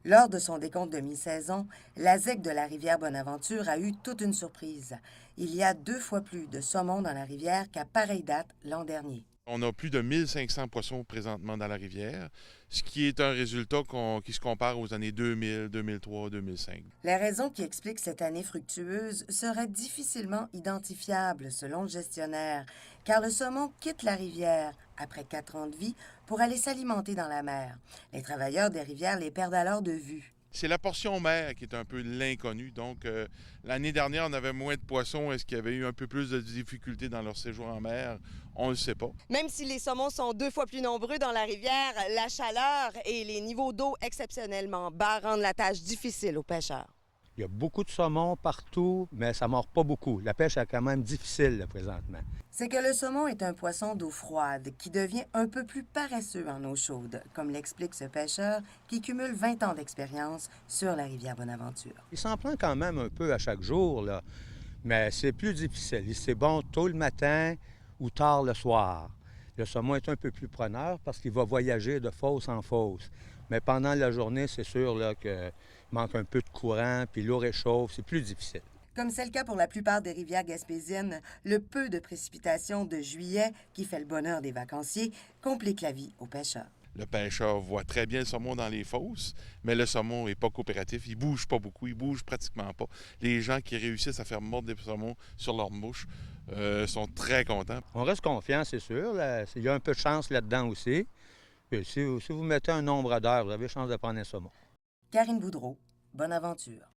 Lors de son décompte de mi-saison, la ZEC de la rivière Bonaventure a eu toute une surprise. Il y a 2 fois plus de saumon dans la rivière qu'à pareille date l'an dernier. On a plus de 1500 poissons présentement dans la rivière, ce qui est un résultat qui se compare aux années 2000, 2003, 2005. Les raisons qui expliquent cette année fructueuse seraient difficilement identifiables selon le gestionnaire, car le saumon quitte la rivière après 4 ans de vie pour aller s'alimenter dans la mer. Les travailleurs des rivières les perdent alors de vue. C'est la portion mer qui est un peu l'inconnu. Donc, l'année dernière, on avait moins de poissons. Est-ce qu'il y avait eu un peu plus de difficultés dans leur séjour en mer? On ne le sait pas. Même si les saumons sont 2 fois plus nombreux dans la rivière, la chaleur et les niveaux d'eau exceptionnellement bas rendent la tâche difficile aux pêcheurs. Il y a beaucoup de saumon partout, mais ça ne mord pas beaucoup. La pêche est quand même difficile là, présentement. C'est que le saumon est un poisson d'eau froide qui devient un peu plus paresseux en eau chaude, comme l'explique ce pêcheur qui cumule 20 ans d'expérience sur la rivière Bonaventure. Il s'en prend quand même un peu à chaque jour, là, mais c'est plus difficile. C'est bon tôt le matin ou tard le soir. Le saumon est un peu plus preneur parce qu'il va voyager de fosse en fosse. Mais pendant la journée, c'est sûr là, qu'il manque un peu de courant, puis l'eau réchauffe, c'est plus difficile. Comme c'est le cas pour la plupart des rivières gaspésiennes, le peu de précipitations de juillet, qui fait le bonheur des vacanciers, complique la vie aux pêcheurs. Le pêcheur voit très bien le saumon dans les fosses, mais le saumon n'est pas coopératif. Il bouge pas beaucoup, il bouge pratiquement pas. Les gens qui réussissent à faire mordre des saumons sur leur mouche sont très contents. On reste confiant, c'est sûr. Là. Il y a un peu de chance là-dedans aussi. Puis si vous mettez un nombre d'heures, vous avez chance de prendre un saumon. Karine Boudreau, bonne aventure.